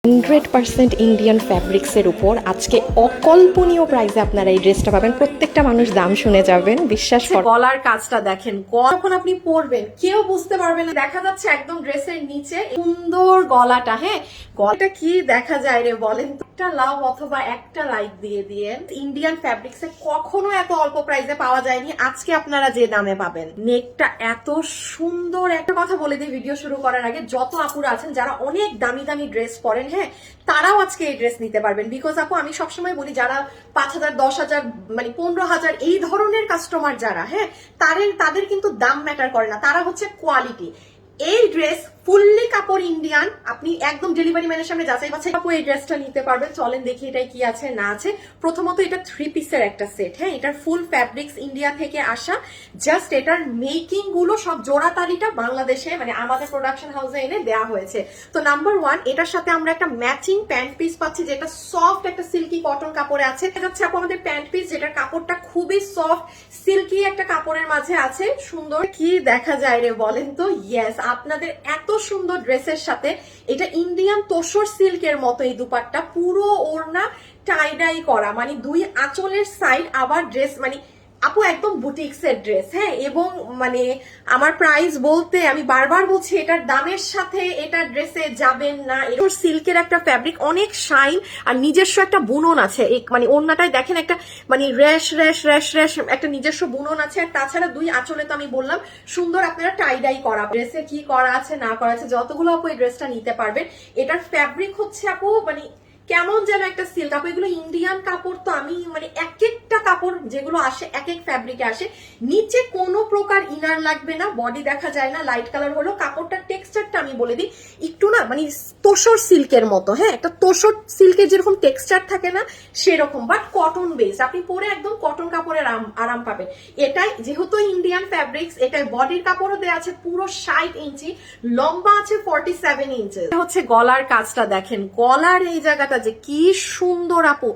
100% Indian ফ্যাব্রিক্সের উপর আজকে অকল্পনীয় প্রাইসে আপনারা এই ড্রেসটা পাবেন। প্রত্যেকটা মানুষ দাম শুনে যাবেন, বিশ্বাস করুন। গলার কাজটা দেখেন, যখন আপনি পরবেন কেউ বুঝতে পারবে না। দেখা যাচ্ছে একদম ড্রেসের নিচে সুন্দর গলাটা। হ্যাঁ, গলাটা কি দেখা যায় রে বলেন? একটা লাভ অথবা একটা লাইক দিয়ে দিয়েন। ইন্ডিয়ান ফ্যাব্রিক্সে কখনো এত অল্প প্রাইসে পাওয়া যায়নি, আজকে আপনারা যে দামে পাবেন। নেকটা এত সুন্দর। একটা কথা বলে দিই ভিডিও শুরু করার আগে, যত আপুরা আছেন যারা অনেক দামি দামি ড্রেস পরেন, হ্যাঁ, তারাও আজকে এই ড্রেস নিতে পারবেন। বিকজ আপু আমি সবসময় বলি, যারা 5,000 10,000 মানে 15,000 এই ধরনের কাস্টমার যারা, হ্যাঁ, তাদের কিন্তু দাম ম্যাটার করে না, তারা হচ্ছে কোয়ালিটি। এই ড্রেস ফুললি কাপড় ইন্ডিয়ান, আপনি একদম ডেলিভারি ম্যানের সামনে যাচাই বাছাই আপু এই ড্রেসটা নিতে পারবেন। চলেন দেখি এটাই কি আছে না আছে। প্রথমত এটা 3 পিসের একটা সেট। হ্যাঁ, এটার ফুল ফ্যাব্রিক্স ইন্ডিয়া থেকে আসা। জাস্ট এটার মেকিং গুলো সব জোড়াতালিটা বাংলাদেশে মানে আমাদের প্রোডাকশন হাউসে এনে দেওয়া হয়েছে। তো নাম্বার 1, এটার সাথে আমরা একটা ম্যাচিং প্যান্ট পিস পাচ্ছি, যেটা সফট একটা সিল্কি কটন কাপড়ে আছে। এটা হচ্ছে আপু আমাদের প্যান্ট পিস, যেটার কাপড়টা খুবই সফট সিল্কি একটা কাপড়ের মাঝে আছে। সুন্দর কি দেখা যায় রে বলেন তো? ইয়েস, আপনাদের এত সুন্দর ড্রেসের সাথে এটা ইন্ডিয়ান তোসর সিল্কের মতো এই দুপাট্টা, পুরো ওড়না টাই ডাই করা, মানে 2 আঁচলের সাইড আবার ড্রেস মানে আপু একদম বুটিক্সের ড্রেস। হ্যাঁ, এবং মানে আমার প্রাইস বলতে আমি বারবার বলছি, এটার দামের সাথে এটা ড্রেসে যাবেন না। এর সিল্কের একটা ফ্যাব্রিক, অনেক শাইন আর নিজস্ব একটা বুনন আছে। মানে ওড়নাটায় দেখেন একটা মানে র্যাশ র্যাশ র্যাশ র্যাশ একটা নিজস্ব বুনন আছে। আর তাছাড়া 2 আঁচলে তো আমি বললাম সুন্দর আপনারা টাই ডাই করা। ড্রেসে কি করা আছে না করা আছে, যতগুলো আপু এই ড্রেসটা নিতে পারবেন। এটার ফ্যাব্রিক হচ্ছে আপু মানে কেমন যেন একটা সিল্ক। আপু এগুলো ইন্ডিয়ান কাপড়, তো আমি মানে এক একটা কাপড় যেগুলো আসে এক এক ফ্যাব্রিকে আসে। নিচে কোনো প্রকার ইনার লাগবে না, বডি দেখা যায় না, লাইট কালার হলো। কাপড়টার টেক্সচারটা আমি বলে দিই, একটু না মানে তোসর সিল্কের মতো। হ্যাঁ, একটা তোসর সিল্কের যেরকম টেক্সচার থাকে না সেরকম, বাট কটন বেস। আপনি পরে একদম কটন কাপড়ের আরাম পাবেন। এটাই যেহেতু ইন্ডিয়ান ফ্যাব্রিক্স, এটাই বডির কাপড়ও দেওয়া আছে পুরো 60 ইঞ্চি, লম্বা আছে 47 ইঞ্চি। হচ্ছে গলার কাজটা দেখেন, গলার এই জায়গাটা যে কি সুন্দর আপু,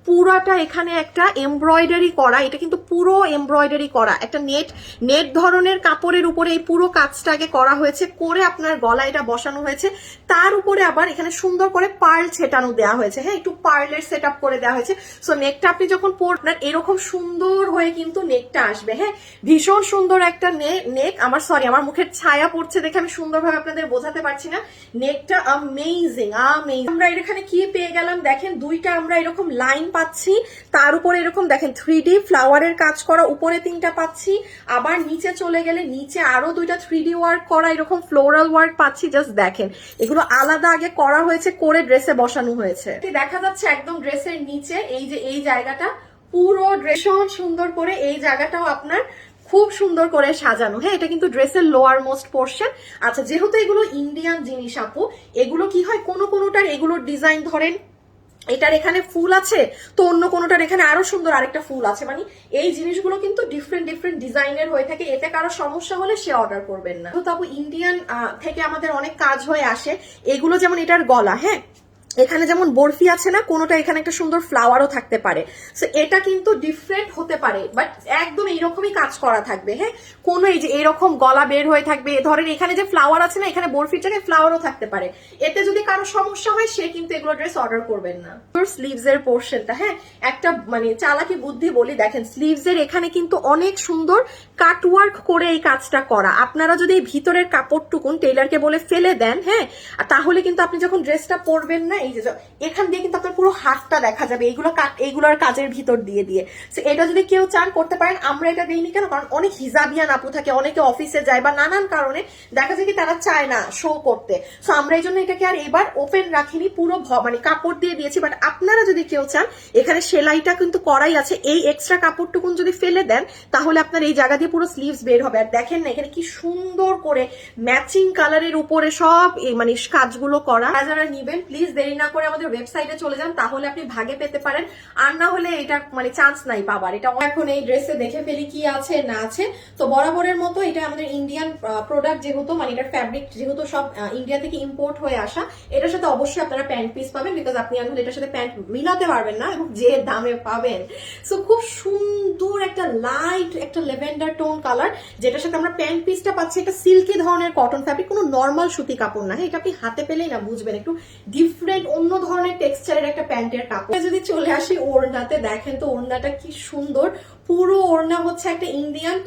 পুরাটা এখানে একটা এমব্রয়ডারি করা। এটা কিন্তু পুরো এমব্রয়ডারি করা একটা নেট ধরনের কাপড়ের উপরে এই পুরো কাজটাকে করা হয়েছে, করে আপনার গলা এটা বসানো হয়েছে। তার উপরে আবার এখানে সুন্দর করে পার্ল ছেটানো দেওয়া হয়েছে। হ্যাঁ, একটু পার্লের সেট আপ করে দেওয়া হয়েছে। সো নেকটা আপনি যখন পরবেন এরকম সুন্দর হয়ে কিন্তু নেকটা আসবে। হ্যাঁ, ভীষণ সুন্দর একটা নেক। আমার মুখের ছায়া পড়ছে দেখে আমি সুন্দরভাবে আপনাদের বোঝাতে পারছি না। নেকটা অ্যামেজিং অ্যামেজিং। আমরা এখানে কি পেয়ে গেলাম দেখেন, 2টা আমরা এরকম লাইন পাচ্ছি, তার উপরে এরকম দেখেন 3D ফ্লাওয়ারের কাজ করা, উপরে 3টা পাচ্ছি। আবার নিচে চলে গেলে নিচে আরো 2টা 3D ওয়ার্ক করা এরকম ফ্লোরাল ওয়ার্ক পাচ্ছি। জাস্ট দেখেন, এগুলো আলাদা আগে করা হয়েছে, করে ড্রেসে বসানো হয়েছে। দেখা যাচ্ছে একদম ড্রেসের নিচে এই যে এই জায়গাটা পুরো ড্রেস সুন্দর করে এই জায়গাটাও আপনার খুব সুন্দর করে সাজানো। হ্যাঁ, এটা কিন্তু ড্রেসের লোয়ার মোস্ট পোর্শন। আচ্ছা, যেহেতু এগুলো ইন্ডিয়ান জিনিস আপু, এগুলো কি হয় কোনোটার এগুলোর ডিজাইন ধরেন এটার এখানে ফুল আছে, তো অন্য কোনোটার এখানে আরো সুন্দর আরেকটা ফুল আছে। মানে এই জিনিসগুলো কিন্তু ডিফারেন্ট ডিজাইনের হয়ে থাকে। এতে কারো সমস্যা হলে সে অর্ডার করবেন না। তো আপু ইন্ডিয়ান থেকে আমাদের অনেক কাজ হয়ে আসে। এগুলো যেমন এটার গলা, হ্যাঁ, এখানে যেমন বরফি আছে না, কোনোটা এখানে একটা সুন্দর ফ্লাওয়ারও থাকতে পারে। সো এটা কিন্তু ডিফারেন্ট হতে পারে, বাট একদম এইরকমই কাজ করা থাকবে। হ্যাঁ, কোনো এই যে এরকম গলা বের হয়ে থাকবে, ধরেন এখানে যে ফ্লাওয়ার আছে না, এখানে বরফির জায়গায় ফ্লাওয়ারও থাকতে পারে। এতে যদি কারো সমস্যা হয় সে কিন্তু এগুলো ড্রেস অর্ডার করবেন না। স্লিভস এর পোর্শনটা, হ্যাঁ, একটা মানে চালাকি বুদ্ধি বলি, দেখেন স্লিভস এর এখানে কিন্তু অনেক সুন্দর কাটওয়ার্ক করে এই কাজটা করা। আপনারা যদি এই ভিতরের কাপড়টুকুন টেইলারকে বলে ফেলে দেন, হ্যাঁ, তাহলে কিন্তু আপনি যখন ড্রেসটা পরবেন না, এই যে এখান দিয়ে কিন্তু আপনার পুরো হাতটা দেখা যাবে এইগুলোর কাজের ভিতর দিয়ে। এটা যদি কেউ চান করতে পারেন। আমরা এটা দিইনি কেন, কারণ অনেক হিজাবিয়ান আপু থাকে, অনেকে অফিসে যায় বা নানান কারণে দেখা যায় কি তারা চায় না শো করতে। সো আমরা এই জন্য এটাকে আর এবার ওপেন রাখিনি, পুরো মানে কাপড় দিয়ে দিয়েছি। বাট আপনারা যদি কেউ চান, এখানে সেলাইটা কিন্তু করাই আছে। এই এক্সট্রা কাপড়টুকুন যদি ফেলে দেন তাহলে আপনার এই জায়গা দিয়ে পুরো স্লিভস বের হবে। আর দেখেন না এখানে কি সুন্দর করে ম্যাচিং কালারের উপরে সব মানে কাজগুলো করা। যারা নিবেন প্লিজ দেরি না করে আমাদের ওয়েবসাইটে চলে যান, তাহলে আপনি ভাগে পেতে পারেন। আর না হলে এটা মানে চান্স নাই পাবার। এটা এখন এই ড্রেসে দেখে ফেলি কি আছে না আছে। তো বরাবরের মতো এটা আমাদের ইন্ডিয়ান প্রোডাক্ট, যেহেতু মানে এটার ফ্যাব্রিক যেহেতু সব ইন্ডিয়া থেকে ইম্পোর্ট হয়ে আসা, এটার সাথে অবশ্যই আপনারা প্যান্ট পিস পাবেন, বিকজ আপনি আসলে এটার সাথে প্যান্ট মিলাতে পারবেন না এবং যে দামে পাবেন। সো খুব সুন্দর একটা লাইট একটা লেভেন্ডার টোন কালার, যেটার সাথে আমরা প্যান্ট পিসটা পাচ্ছি। একটা সিল্কি ধরনের কটন ফ্যাব্রিক, কোনো নর্মাল সুতি কাপড় না। হ্যাঁ, এটা আপনি হাতে পেলেই না বুঝবেন, একটু ডিফারেন্ট ডিফারেন্ট অন্য ধরনের টেক্সচারের একটা প্যান্টের কাপড়। যদি চলে আসি ওড়নাতে, দেখেন তো ওড়নাটা কি সুন্দর। পুরো ওড়না হচ্ছে একটা ইন্ডিয়ান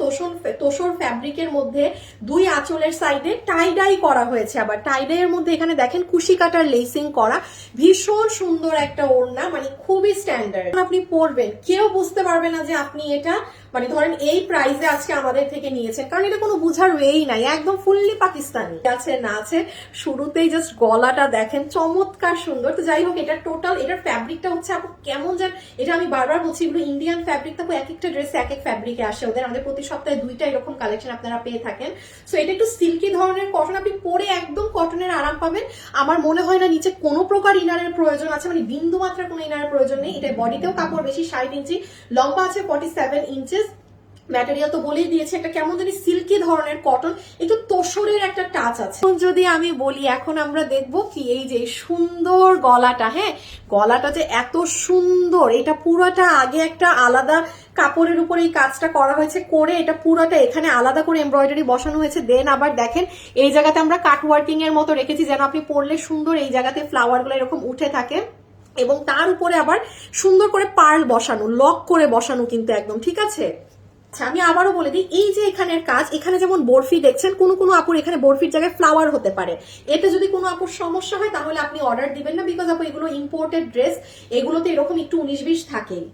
তোসর ফ্যাব্রিকের মধ্যে দুই আঁচলের সাইডে টাই ডাই করা হয়েছে, আবার টাই ডাই এর মধ্যে এখানে দেখেন কুশি কাটার লেসিং করা। ভীষণ সুন্দর একটা ওড়না, মানে খুবই স্ট্যান্ডার্ড। আপনি পরবেন কেউ বুঝতে পারবে না যে আপনি এটা মানে ধরেন এই প্রাইসে আজকে আমাদের থেকে নিয়েছেন, কারণ এটা কোনো বুঝার ওয়েই নাই, একদম ফুললি পাকিস্তানি আছে না আছে। শুরুতেই জাস্ট গলাটা দেখেন চমৎকার সুন্দর। তো যাই হোক, এটা টোটাল এটার ফ্যাব্রিকটা হচ্ছে আপু কেমন যেন, এটা আমি বারবার বলছি এগুলো ইন্ডিয়ান ফ্যাব্রিক, তারপর এক একটা ড্রেসে এক এক ফ্যাব্রিকে আসে ওদের। আমাদের প্রতি সপ্তাহে 2টা এরকম কালেকশন আপনারা পেয়ে থাকেন। সো এটা একটু সিল্কি ধরনের কটন, আপনি পরে একদম কটনের আরাম পাবেন। আমার মনে হয় না নিচে কোনো প্রকার ইনারের প্রয়োজন আছে, মানে বিন্দু মাত্রা কোনো ইনারের প্রয়োজন নেই। এটা বডিতেও কাপড় বেশি, 60 ইঞ্চি, লম্বা আছে 47 ইঞ্চেস। ম্যাটেরিয়াল তো বলেই দিয়েছে, একটা কেমন জানি সিল্কি ধরনের কটন, একটু তোসরের একটা টাচ আছে। যদি আমি বলি এখন আমরা দেখবো কি এই যে সুন্দর গলাটা, হ্যাঁ গলাটা যে এত সুন্দর, এটা পুরোটা আগে একটা আলাদা কাপড়ের উপরে এই কাজটা করা হয়েছে, করে এটা পুরোটা এখানে আলাদা করে এমব্রয়ডারি বসানো হয়েছে। দেন আবার দেখেন এই জায়গাতে আমরা কাট ওয়ার্কিং এর মতো রেখেছি, যেন আপনি পরলে সুন্দর এই জায়গাতে ফ্লাওয়ার গুলো এরকম উঠে থাকে, এবং তার উপরে আবার সুন্দর করে পার্ল বসানো, লক করে বসানো কিন্তু একদম, ঠিক আছে। আমি আবারও বলে দিই, এই যে এখানের কাজ, এখানে যেমন বরফি দেখছেন, কোনো কোনো আপুর এখানে বরফির জায়গায় ফ্লাওয়ার হতে পারে। এতে যদি কোনো আপুর সমস্যা হয় তাহলে আপনি অর্ডার দিবেন না, বিকজ আপু এগুলো ইম্পোর্টেড ড্রেস, এগুলোতে এরকম একটু 19-20 থাকেই।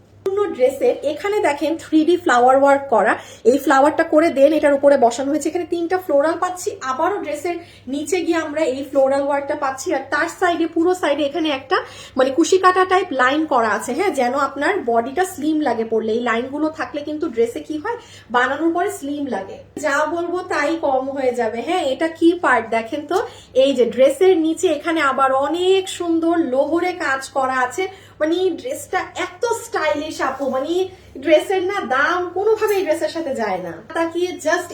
ড্রেসের এখানে দেখেন 3D ফ্লাওয়ার ওয়ার্ক করা, এই ফ্লাওয়ারটা করে দেন এটার উপরে বসানো হয়েছে। এখানে 3টা ফ্লোরাল পাচ্ছি, আবারও ড্রেসের নিচে গিয়ে আমরা এই ফ্লোরাল ওয়ার্কটা পাচ্ছি, আর তার সাইডে পুরো সাইডে এখানে একটা মানে কুশি কাটা টাইপ লাইন করা আছে, হ্যাঁ যেন আপনার বডিটা স্লিম লাগে পড়লে। এই লাইনগুলো থাকলে কিন্তু ড্রেসে কি হয়, বানানোর পরে স্লিম লাগে। যা বলবো তাই কম হয়ে যাবে। হ্যাঁ এটা কি পার্ট দেখেন তো, এই যে ড্রেসের নিচে এখানে আবার অনেক সুন্দর লোহরে কাজ করা আছে, মানে ড্রেসটা এত স্টাইলিশ আপু, মানে ড্রেসের না দাম কোনোভাবে এই ড্রেসের সাথে যায় না। তাকিয়ে জাস্ট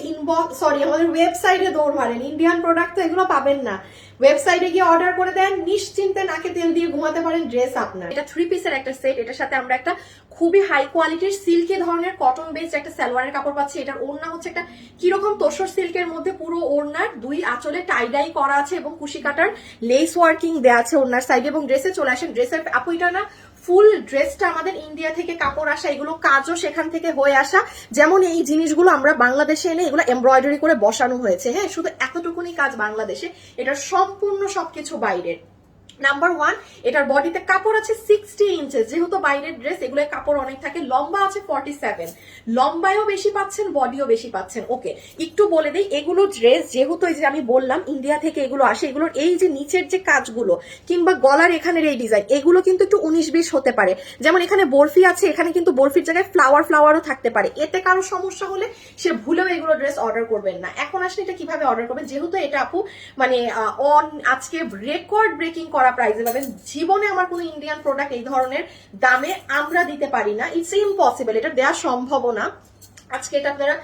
আমাদের ওয়েবসাইটে দৌড় মারেন, ইন্ডিয়ান প্রোডাক্ট তো এগুলো পাবেন না, ওয়েবসাইটে গিয়ে অর্ডার করে দেন, নিশ্চিন্তে নাকে তেল দিয়ে ঘুমাতে পারেন, ড্রেস আপনার। এটা 3 পিসের একটা সেট, এটার সাথে আমরা একটা খুবই হাই কোয়ালিটির সিল্কি ধরনের কটন বেসড একটা সালোয়ারের কাপড় পাচ্ছি। এটার ওড়না হচ্ছে একটা কিরকম তোসর সিল্কের মধ্যে, পুরো ওড়নার দুই আঁচলে টাই ডাই করা আছে এবং কুশি কাটার লেস ওয়ার্কিং দেওয়া আছে ওড়নার সাইডে। এবং ড্রেসে চলে আসেন, ড্রেসের আপু এটা না ফুল ড্রেসটা আমাদের ইন্ডিয়া থেকে কাপড় আসা, এগুলো কাজও সেখান থেকে হয়ে আসা। যেমন এই জিনিসগুলো আমরা বাংলাদেশে এনে এগুলো এমব্রয়ডারি করে বসানো হয়েছে, হ্যাঁ শুধু এতটুকুনি কাজ বাংলাদেশে, এটার সম্পূর্ণ সবকিছু বাইরের। নাম্বার 1, এটার বডিতে কাপড় আছে 60 ইঞ্চেস, যেহেতু বাইরের ড্রেস এগুলো কাপড় অনেক থাকে। লম্বা আছে 47, লম্বায়ও বেশি পাচ্ছেন, বডিও বেশি পাচ্ছেন। ওকে একটু বলে দিই, এগুলো ড্রেস যেহেতু এই যে আমি বললাম ইন্ডিয়া থেকে এগুলো আসে, এগুলোর এই যে নিচের যে কাজগুলো কিংবা গলার এখানের এই ডিজাইন, এগুলো কিন্তু একটু 19-20 হতে পারে। যেমন এখানে বরফি আছে, এখানে কিন্তু বরফির জায়গায় ফ্লাওয়ারও থাকতে পারে। এতে কারো সমস্যা হলে সে ভুলেও এগুলো ড্রেস অর্ডার করবেন না। এখন আসলে এটা কিভাবে অর্ডার করবেন, যেহেতু এটা আপু মানে আজকে রেকর্ড ব্রেকিং করা প্রাইসে পাবেন। জীবনে আমার কোনো ইন্ডিয়ান প্রোডাক্ট এই ধরনের দামে আমরা দিতে পারি না, ইটস ইম্পসিবল, এটা দেওয়া সম্ভব না। আজকে এটা আপনারা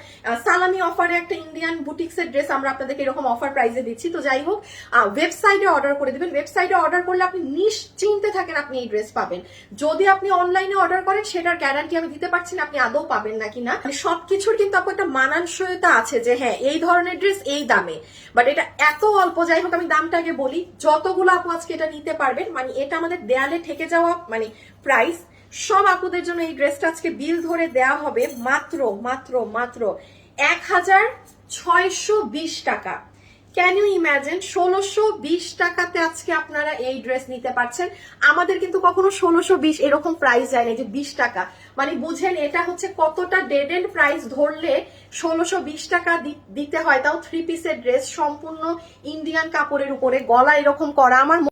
সালামি অফারে একটা ইন্ডিয়ান বুটিক্সের ড্রেস আমরা আপনাদেরকে এরকম অফার প্রাইসে দিচ্ছি। তো যাই হোক, ওয়েবসাইটে অর্ডার করে দিবেন। ওয়েবসাইটে অর্ডার করলে আপনি নিশ্চিন্তে থাকেন আপনি এই ড্রেস পাবেন। যদি আপনি অনলাইনে অর্ডার করেন সেটার গ্যারান্টি আমি দিতে পারছি না আপনি আদৌ পাবেন নাকি না। সবকিছুর কিন্তু আপু একটা মানানসইতা আছে যে হ্যাঁ এই ধরনের ড্রেস এই দামে, বাট এটা এত অল্প। যাই হোক আমি দামটা আগে বলি, যতগুলো আপু আজকে এটা নিতে পারবেন, মানে এটা আমাদের দেয়ালে ঠেকে যাওয়া মানে প্রাইস। সব আপুদের জন্য এই ড্রেসটা আজকে বিল ধরে দেওয়া হবে মাত্র মাত্র মাত্র 1620 টাকা। ক্যান ইউ ইম্যাজিন, 1620 টাকাতে আজকে আপনারা এই ড্রেস নিতে পারছেন। আমাদের কিন্তু কখনো 1620 এরকম প্রাইস যায় না, যে 20 টাকা, মানে বুঝেন এটা হচ্ছে কতটা ডেড এন্ড প্রাইস ধরলে 1620 টাকা দিতে হয়, তাও 3 পিসের ড্রেস সম্পূর্ণ ইন্ডিয়ান কাপড়ের উপরে, গলা এরকম করা। আমার